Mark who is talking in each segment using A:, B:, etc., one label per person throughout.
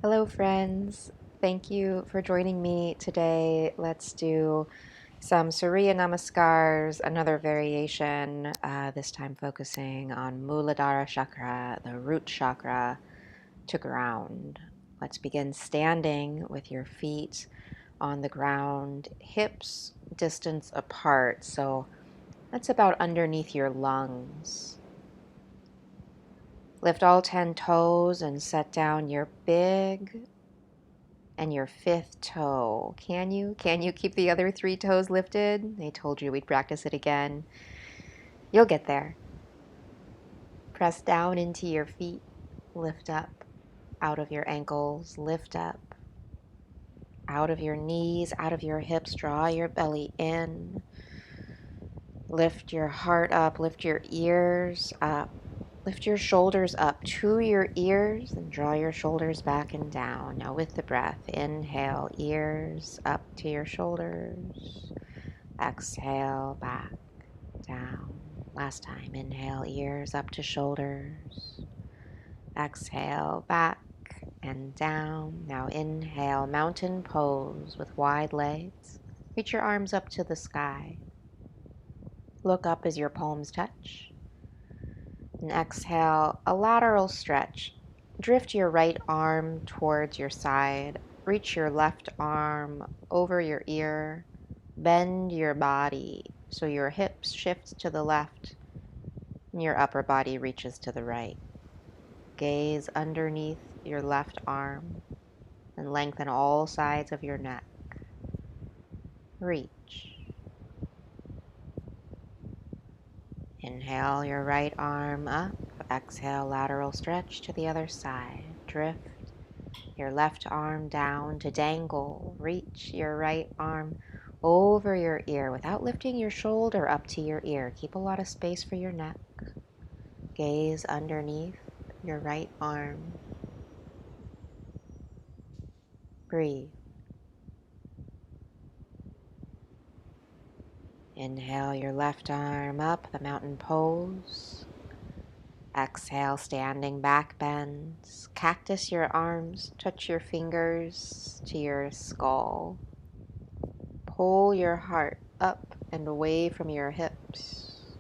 A: Hello, friends. Thank you for joining me today. Let's do some Surya Namaskars, another variation, this time focusing on Muladhara Chakra, the root chakra, to ground. Let's begin standing with your feet on the ground, hips distance apart, so that's about underneath your lungs. Lift all 10 toes and set down your big and your fifth toe. Can you? Can you keep the other 3 toes lifted? They told you we'd practice it again. You'll get there. Press down into your feet. Lift up out of your ankles. Lift up out of your knees, out of your hips. Draw your belly in. Lift your heart up. Lift your ears up. Lift your shoulders up to your ears and draw your shoulders back and down. Now with the breath, inhale, ears up to your shoulders. Exhale, back, down. Last time, inhale, ears up to shoulders. Exhale, back and down. Now inhale, mountain pose with wide legs. Reach your arms up to the sky. Look up as your palms touch. And exhale, a lateral stretch. Drift your right arm towards your side. Reach your left arm over your ear. Bend your body so your hips shift to the left and your upper body reaches to the right. Gaze underneath your left arm and lengthen all sides of your neck. Reach. Inhale your right arm up. Exhale, lateral stretch to the other side. Drift your left arm down to dangle. Reach your right arm over your ear without lifting your shoulder up to your ear. Keep a lot of space for your neck. Gaze underneath your right arm. Breathe. Inhale your left arm up, the mountain pose. Exhale, standing back bends. Cactus your arms, touch your fingers to your skull. Pull your heart up and away from your hips.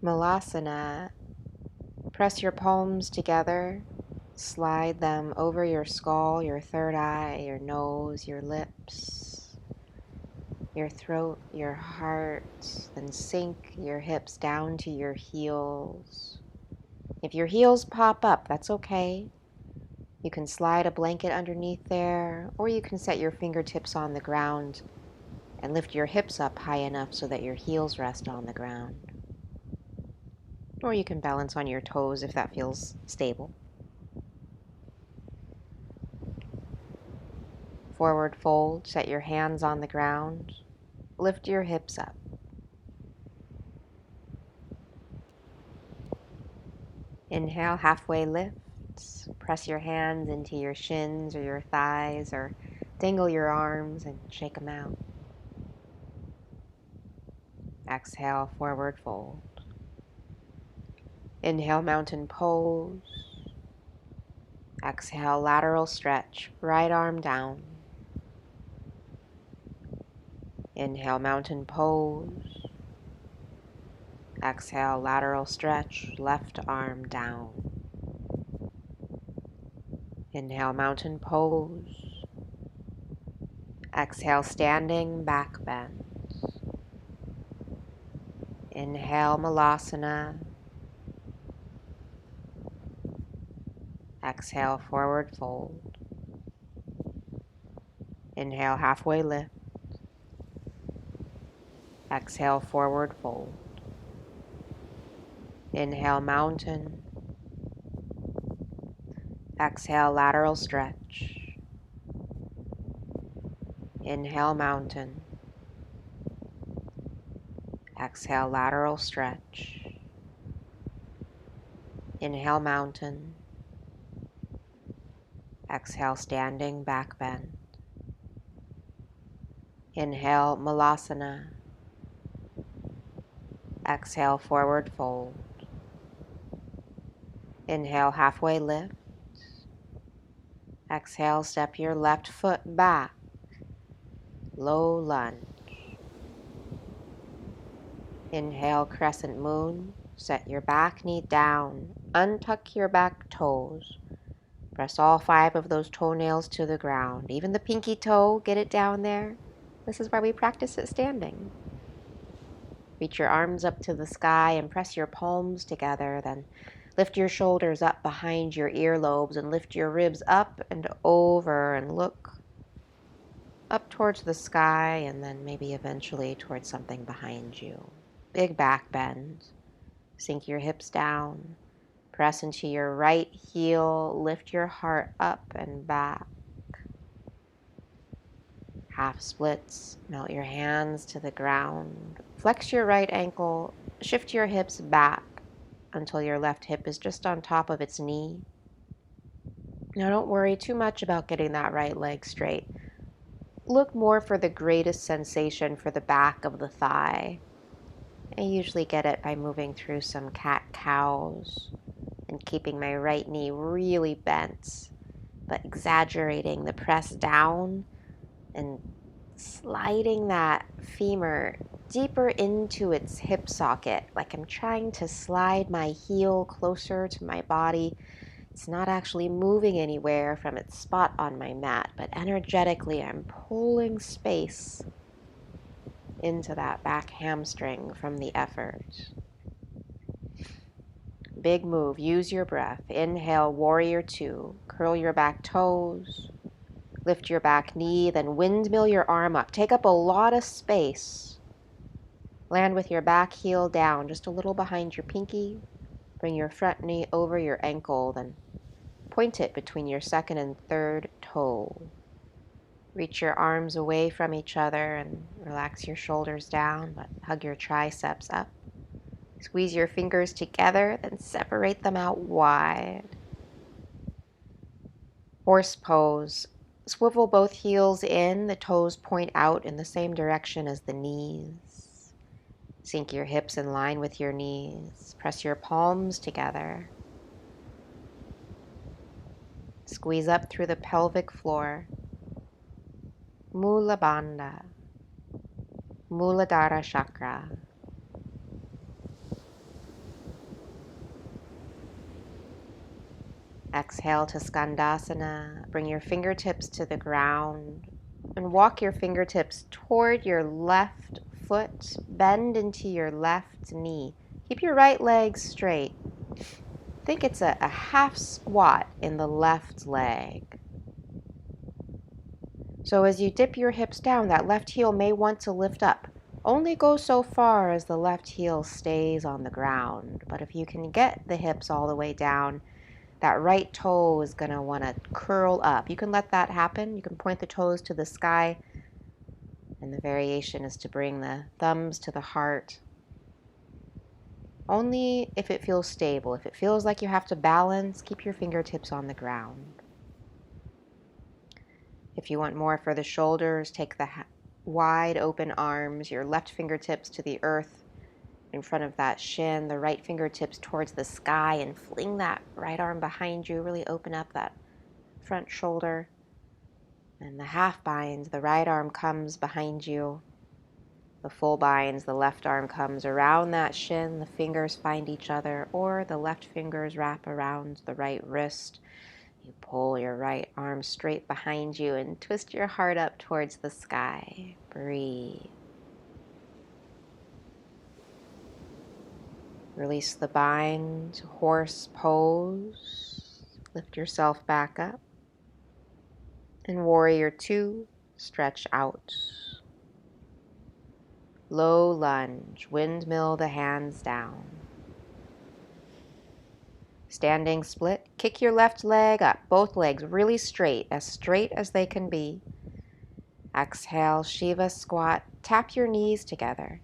A: Malasana. Press your palms together. Slide them over your skull, your third eye, your nose, your lips, your throat, your heart. Then sink your hips down to your heels. If your heels pop up, that's okay. You can slide a blanket underneath there, or you can set your fingertips on the ground and lift your hips up high enough so that your heels rest on the ground. Or you can balance on your toes if that feels stable. Forward fold, set your hands on the ground, lift your hips up. Inhale, halfway lift. Press your hands into your shins or your thighs or dangle your arms and shake them out. Exhale, forward fold. Inhale, mountain pose. Exhale, lateral stretch, right arm down. Inhale, mountain pose. Exhale, lateral stretch, left arm down. Inhale, mountain pose. Exhale, standing back bend. Inhale, Malasana. Exhale, forward fold. Inhale, halfway lift. Exhale, forward fold. Inhale, mountain. Exhale, lateral stretch. Inhale, mountain. Exhale, lateral stretch. Inhale, mountain. Exhale, standing back bend. Inhale, Malasana. Exhale, forward fold. Inhale, halfway lift. Exhale, step your left foot back. Low lunge. Inhale, crescent moon. Set your back knee down. Untuck your back toes. Press all 5 of those toenails to the ground. Even the pinky toe, get it down there. This is why we practice it standing. Reach your arms up to the sky and press your palms together. Then lift your shoulders up behind your earlobes and lift your ribs up and over and look up towards the sky and then maybe eventually towards something behind you. Big back bend. Sink your hips down. Press into your right heel. Lift your heart up and back. Half splits. Melt your hands to the ground. Flex your right ankle. Shift your hips back until your left hip is just on top of its knee. Now don't worry too much about getting that right leg straight. Look more for the greatest sensation for the back of the thigh. I usually get it by moving through some cat-cows and keeping my right knee really bent, but exaggerating the press down and sliding that femur deeper into its hip socket, like I'm trying to slide my heel closer to my body. It's not actually moving anywhere from its spot on my mat, but energetically I'm pulling space into that back hamstring from the effort. Big move. Use your breath. Inhale, warrior 2. Curl your back toes. Lift your back knee, then windmill your arm up. Take up a lot of space. Land with your back heel down, just a little behind your pinky. Bring your front knee over your ankle, then point it between your second and third toe. Reach your arms away from each other and relax your shoulders down, but hug your triceps up. Squeeze your fingers together, then separate them out wide. Horse pose. Swivel both heels in, the toes point out in the same direction as the knees. Sink your hips in line with your knees. Press your palms together. Squeeze up through the pelvic floor. Mula Bandha. Muladhara Chakra. Exhale to Skandasana. Bring your fingertips to the ground and walk your fingertips toward your left foot. Bend into your left knee. Keep your right leg straight. Think it's a half squat in the left leg. So as you dip your hips down, that left heel may want to lift up. Only go so far as the left heel stays on the ground. But if you can get the hips all the way down, that right toe is going to want to curl up. You can let that happen. You can point the toes to the sky. And the variation is to bring the thumbs to the heart. Only if it feels stable. If it feels like you have to balance, keep your fingertips on the ground. If you want more for the shoulders, take the wide open arms, your left fingertips to the earth in front of that shin, the right fingertips towards the sky, and fling that right arm behind you. Really open up that front shoulder. And the half bind, the right arm comes behind you. The full binds, the left arm comes around that shin, the fingers find each other, or the left fingers wrap around the right wrist. You pull your right arm straight behind you and twist your heart up towards the sky. Breathe. Release the bind, horse pose. Lift yourself back up. And warrior 2, stretch out. Low lunge, windmill the hands down. Standing split, kick your left leg up, both legs really straight as they can be. Exhale, Shiva squat, tap your knees together.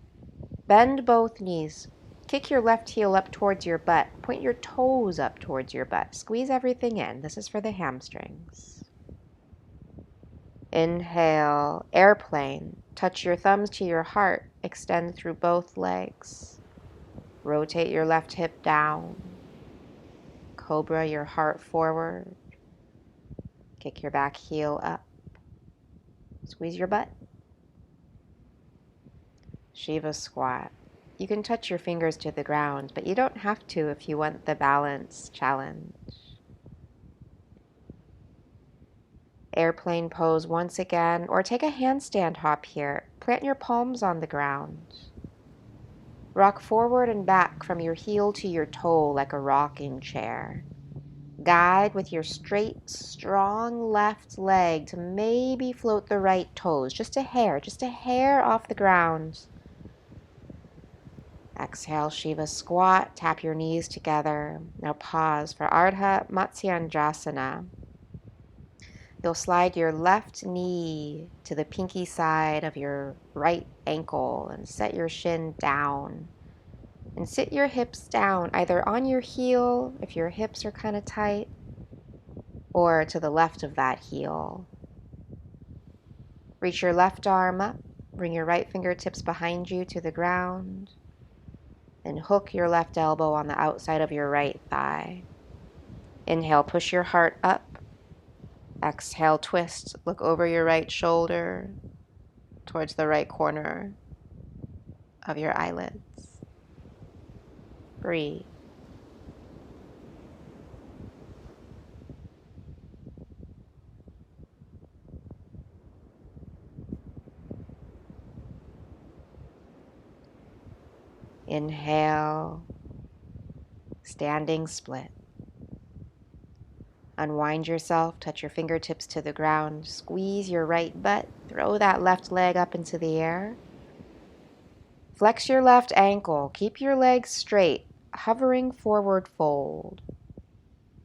A: Bend both knees. Kick your left heel up towards your butt. Point your toes up towards your butt. Squeeze everything in. This is for the hamstrings. Inhale, airplane. Touch your thumbs to your heart. Extend through both legs. Rotate your left hip down. cobra, your heart forward. Kick your back heel up. Squeeze your butt. Shiva squat. You can touch your fingers to the ground, but you don't have to if you want the balance challenge. Airplane pose once again, or take a handstand hop here. Plant your palms on the ground. Rock forward and back from your heel to your toe like a rocking chair. Guide with your straight, strong left leg to maybe float the right toes, just a hair off the ground. Exhale, Shiva squat, tap your knees together. Now pause for Ardha matsyandrasana. You'll slide your left knee to the pinky side of your right ankle and set your shin down. And sit your hips down, either on your heel, if your hips are kind of tight, or to the left of that heel. Reach your left arm up, bring your right fingertips behind you to the ground, and hook your left elbow on the outside of your right thigh. Inhale, push your heart up. Exhale, twist, look over your right shoulder towards the right corner of your eyelids. Breathe. Inhale, standing split. Unwind yourself, touch your fingertips to the ground, squeeze your right butt, throw that left leg up into the air. Flex your left ankle, keep your legs straight, hovering forward fold.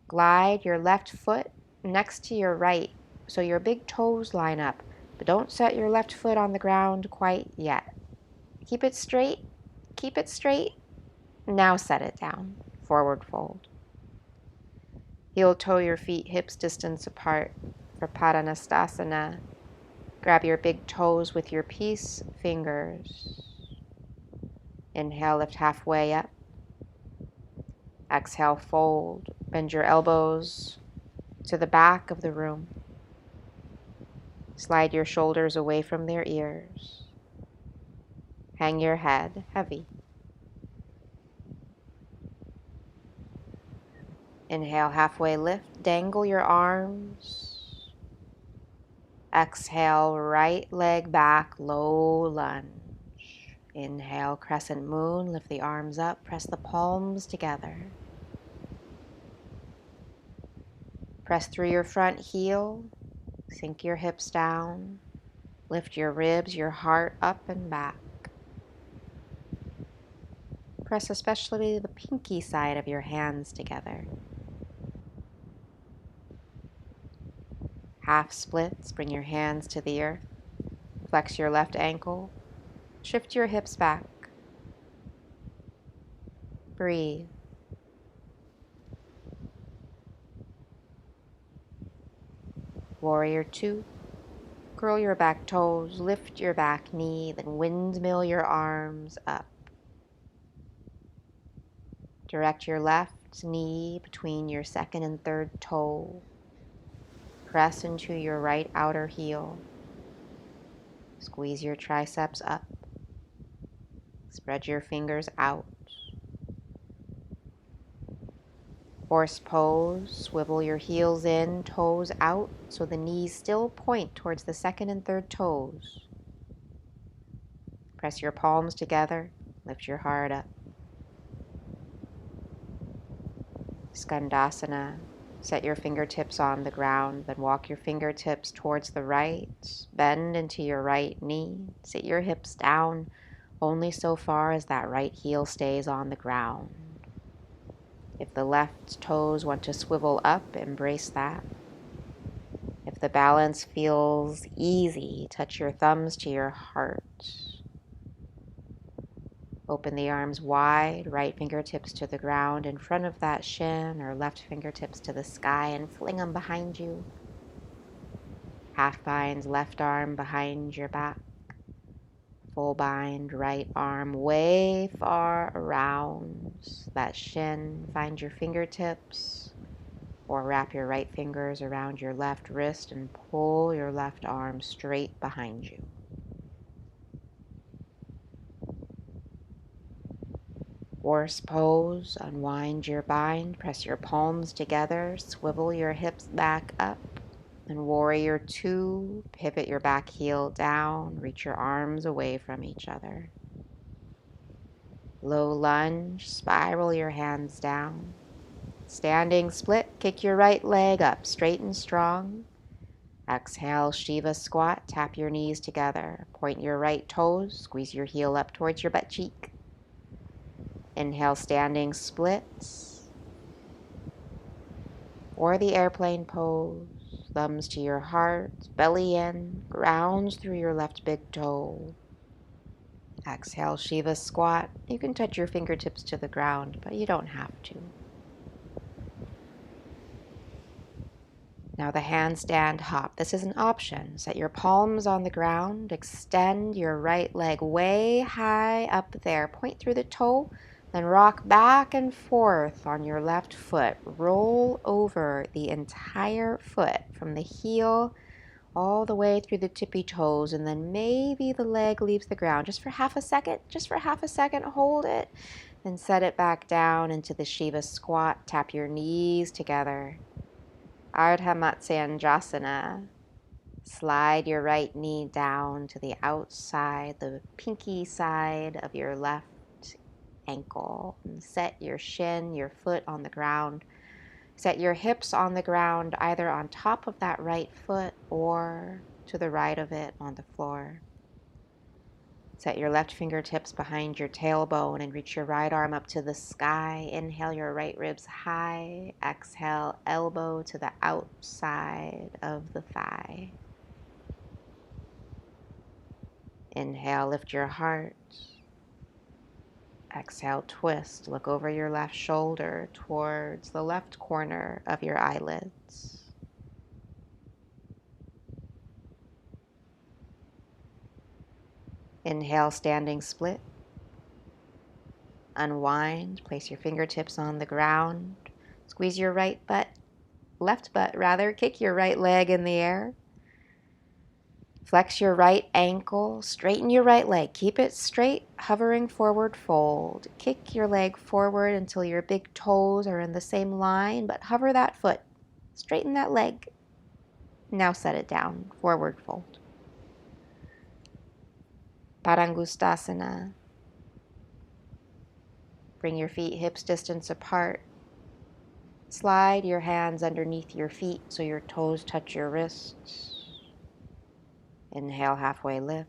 A: Glide your left foot next to your right so your big toes line up, but don't set your left foot on the ground quite yet. Keep it straight, keep it straight. Now set it down, forward fold. Heel toe your feet hips distance apart for Padanhastasana. Grab your big toes with your peace fingers. Inhale, lift halfway up. Exhale, fold. Bend your elbows to the back of the room. Slide your shoulders away from their ears. Hang your head heavy. Inhale, halfway lift. Dangle your arms. Exhale, right leg back, low lunge. Inhale, crescent moon, lift the arms up, press the palms together. Press through your front heel, sink your hips down, lift your ribs, your heart up and back. Press especially the pinky side of your hands together. Half splits, bring your hands to the earth, flex your left ankle, shift your hips back. Breathe. Warrior 2. Curl your back toes, lift your back knee, then windmill your arms up. Direct your left knee between your second and third toe. Press into your right outer heel. Squeeze your triceps up. Spread your fingers out. Horse pose, swivel your heels in, toes out, so the knees still point towards the second and third toes. Press your palms together, lift your heart up. Skandasana, set your fingertips on the ground, then walk your fingertips towards the right, bend into your right knee, sit your hips down only so far as that right heel stays on the ground. If the left toes want to swivel up, embrace that. If the balance feels easy, touch your thumbs to your heart. Open the arms wide, right fingertips to the ground in front of that shin, or left fingertips to the sky, and fling them behind you. Half bind left arm behind your back. Full bind right arm way far around that shin. Find your fingertips. Or wrap your right fingers around your left wrist and pull your left arm straight behind you. Horse pose, unwind your bind, press your palms together, swivel your hips back up. And warrior two, pivot your back heel down, reach your arms away from each other. Low lunge, spiral your hands down. Standing split, kick your right leg up, straight and strong. Exhale, Shiva squat, tap your knees together. Point your right toes, squeeze your heel up towards your butt cheek. Inhale, standing splits. Or the airplane pose, thumbs to your heart, belly in, grounds through your left big toe. Exhale, Shiva squat. You can touch your fingertips to the ground, but you don't have to. Now the handstand hop. This is an option. Set your palms on the ground. Extend your right leg way high up there. Point through the toe. Then rock back and forth on your left foot. Roll over the entire foot from the heel all the way through the tippy toes. And then maybe the leg leaves the ground just for half a second. Just for half a second. Hold it. Then set it back down into the Shiva squat. Tap your knees together. Ardha matsyandrasana. Slide your right knee down to the outside, the pinky side of your left ankle. And set your shin, your foot on the ground. Set your hips on the ground, either on top of that right foot or to the right of it on the floor. Set your left fingertips behind your tailbone and reach your right arm up to the sky. Inhale your right ribs high. Exhale, elbow to the outside of the thigh. Inhale, lift your heart. Exhale, twist. Look over your left shoulder towards the left corner of your eyelids. Inhale, standing split. Unwind, place your fingertips on the ground. Squeeze your left butt, kick your right leg in the air. Flex your right ankle, straighten your right leg. Keep it straight, hovering forward fold. Kick your leg forward until your big toes are in the same line, but hover that foot. Straighten that leg. Now set it down, forward fold. Padanhastasana. Bring your feet hips distance apart. Slide your hands underneath your feet so your toes touch your wrists. Inhale, halfway lift.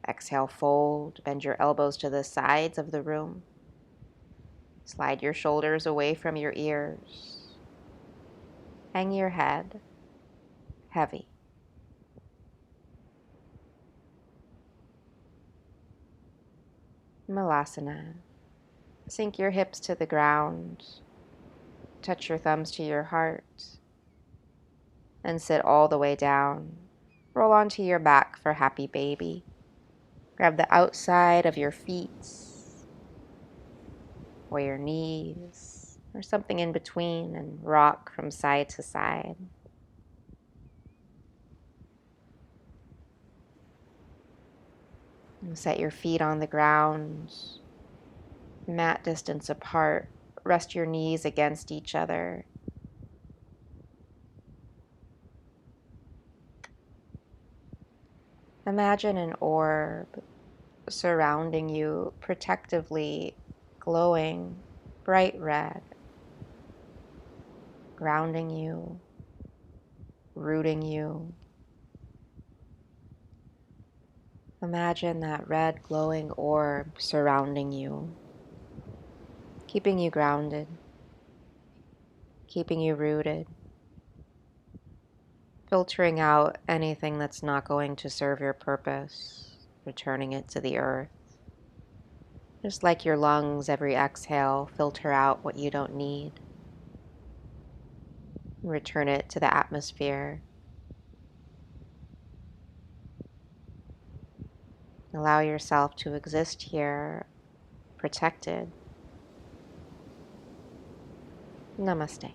A: Exhale, fold. Bend your elbows to the sides of the room. Slide your shoulders away from your ears. Hang your head heavy. Malasana. Sink your hips to the ground. Touch your thumbs to your heart. And sit all the way down. Roll onto your back for happy baby. Grab the outside of your feet or your knees or something in between and rock from side to side. And set your feet on the ground, mat distance apart. Rest your knees against each other. Imagine an orb surrounding you, protectively glowing bright red, grounding you, rooting you. Imagine that red glowing orb surrounding you, keeping you grounded, keeping you rooted, filtering out anything that's not going to serve your purpose, returning it to the earth. Just like your lungs, every exhale, filter out what you don't need. Return it to the atmosphere. Allow yourself to exist here, protected. Namaste.